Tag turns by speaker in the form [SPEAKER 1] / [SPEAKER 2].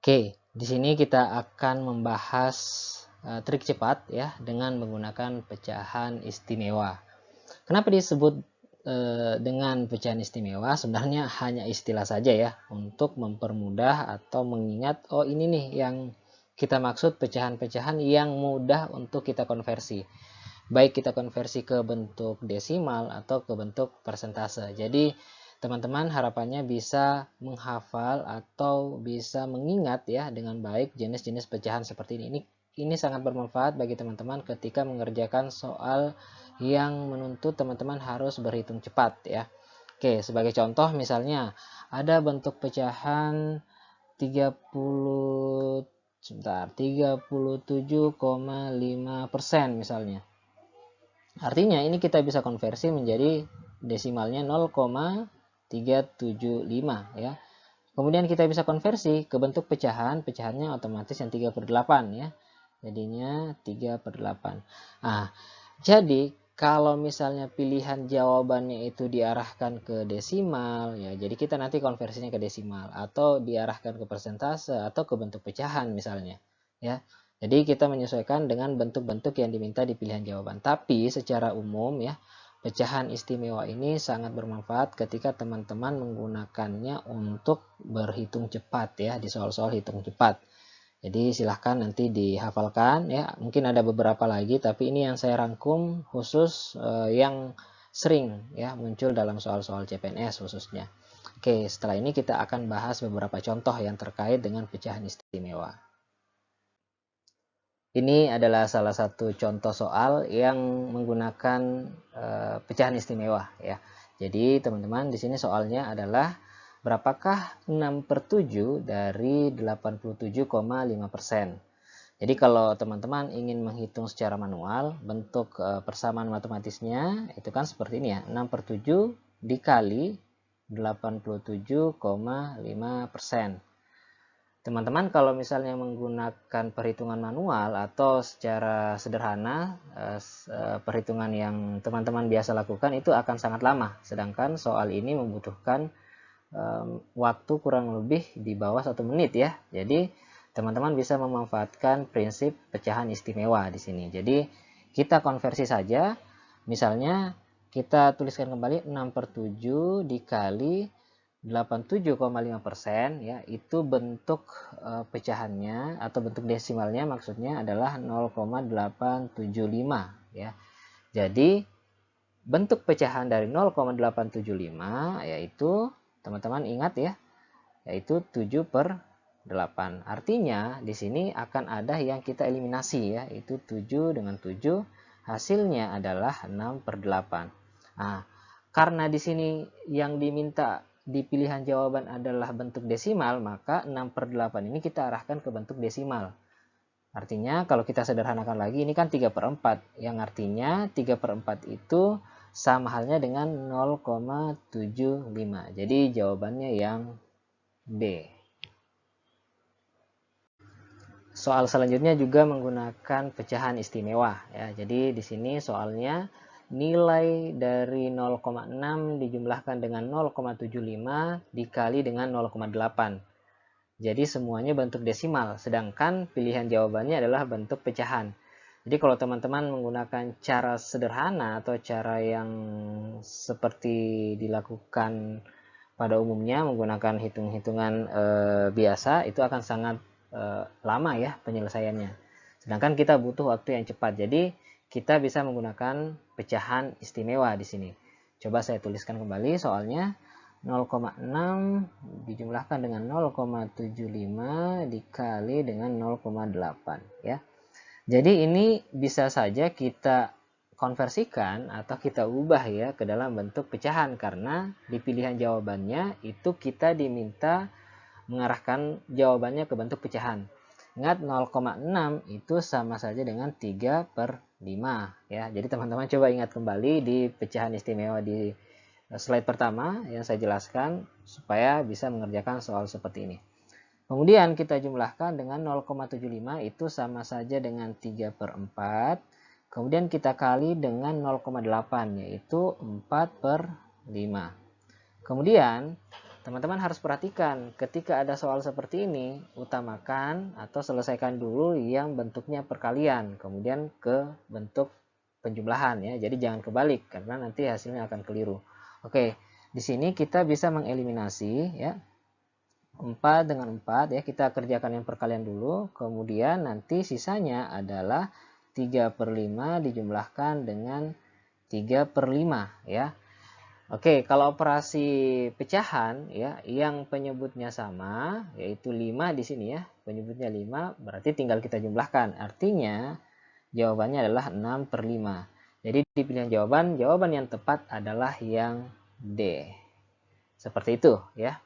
[SPEAKER 1] Oke, di sini kita akan membahas trik cepat ya dengan menggunakan pecahan istimewa. Kenapa disebut dengan pecahan istimewa? Sebenarnya hanya istilah saja ya untuk mempermudah atau mengingat, oh ini nih yang kita maksud pecahan-pecahan yang mudah untuk kita konversi. Baik kita konversi ke bentuk desimal atau ke bentuk persentase. Jadi teman-teman harapannya bisa menghafal atau bisa mengingat ya dengan baik jenis-jenis pecahan seperti ini. Ini sangat bermanfaat bagi teman-teman ketika mengerjakan soal yang menuntut teman-teman harus berhitung cepat ya. Oke, sebagai contoh misalnya ada bentuk pecahan 37,5% misalnya. Artinya ini kita bisa konversi menjadi desimalnya 0,375 ya. Kemudian kita bisa konversi ke bentuk pecahan, pecahannya otomatis yang 3/8 ya. Jadinya 3/8. Nah, jadi kalau misalnya pilihan jawabannya itu diarahkan ke desimal ya, jadi kita nanti konversinya ke desimal atau diarahkan ke persentase atau ke bentuk pecahan misalnya ya. Jadi kita menyesuaikan dengan bentuk-bentuk yang diminta di pilihan jawaban. Tapi secara umum ya, pecahan istimewa ini sangat bermanfaat ketika teman-teman menggunakannya untuk berhitung cepat ya di soal-soal hitung cepat. Jadi silahkan nanti dihafalkan ya. Mungkin ada beberapa lagi tapi ini yang saya rangkum khusus yang sering ya muncul dalam soal-soal CPNS khususnya. Oke, setelah ini kita akan bahas beberapa contoh yang terkait dengan pecahan istimewa. Ini adalah salah satu contoh soal yang menggunakan pecahan istimewa ya. Jadi teman-teman di sini soalnya adalah berapakah 6/7 dari 87,5%. Jadi kalau teman-teman ingin menghitung secara manual, bentuk persamaan matematisnya itu kan seperti ini ya, 6/7 dikali 87,5%. Teman-teman kalau misalnya menggunakan perhitungan manual atau secara sederhana, perhitungan yang teman-teman biasa lakukan itu akan sangat lama. Sedangkan soal ini membutuhkan waktu kurang lebih di bawah 1 menit ya. Jadi teman-teman bisa memanfaatkan prinsip pecahan istimewa di sini. Jadi kita konversi saja. Misalnya kita tuliskan kembali 6/7 dikali 87,5% ya, itu bentuk pecahannya atau bentuk desimalnya maksudnya adalah 0,875 ya. Jadi bentuk pecahan dari 0,875 yaitu teman-teman ingat ya, yaitu 7/8. Artinya di sini akan ada yang kita eliminasi ya, itu 7 dengan 7 hasilnya adalah 6/8. Nah, karena di sini yang diminta di pilihan jawaban adalah bentuk desimal, maka 6/8 ini kita arahkan ke bentuk desimal. Artinya kalau kita sederhanakan lagi, ini kan 3/4, yang artinya 3/4 itu sama halnya dengan 0,75. Jadi jawabannya yang B. Soal selanjutnya juga menggunakan pecahan istimewa ya. Jadi di sini soalnya nilai dari 0,6 dijumlahkan dengan 0,75 dikali dengan 0,8. Jadi semuanya bentuk desimal, sedangkan pilihan jawabannya adalah bentuk pecahan. Jadi kalau teman-teman menggunakan cara sederhana atau cara yang seperti dilakukan pada umumnya menggunakan hitung-hitungan biasa, itu akan sangat lama ya penyelesaiannya. Sedangkan kita butuh waktu yang cepat. Jadi kita bisa menggunakan pecahan istimewa di sini. Coba saya tuliskan kembali soalnya. 0,6 dijumlahkan dengan 0,75 dikali dengan 0,8 ya. Jadi ini bisa saja kita konversikan atau kita ubah ya ke dalam bentuk pecahan karena di pilihan jawabannya itu kita diminta mengarahkan jawabannya ke bentuk pecahan. Ingat 0,6 itu sama saja dengan 3/5 ya. Jadi teman-teman coba ingat kembali di pecahan istimewa di slide pertama yang saya jelaskan supaya bisa mengerjakan soal seperti ini. Kemudian kita jumlahkan dengan 0,75 itu sama saja dengan 3/4. Kemudian kita kali dengan 0,8 yaitu 4/5. Kemudian teman-teman harus perhatikan ketika ada soal seperti ini, utamakan atau selesaikan dulu yang bentuknya perkalian, kemudian ke bentuk penjumlahan ya. Jadi jangan kebalik karena nanti hasilnya akan keliru. Oke, di sini kita bisa mengeliminasi ya. 4 dengan 4 ya, kita kerjakan yang perkalian dulu, kemudian nanti sisanya adalah 3/5 dijumlahkan dengan 3/5 ya. Oke, kalau operasi pecahan ya yang penyebutnya sama yaitu 5 di sini ya. Penyebutnya 5 berarti tinggal kita jumlahkan. Artinya jawabannya adalah 6/5. Jadi di pilihan jawaban yang tepat adalah yang D. Seperti itu ya.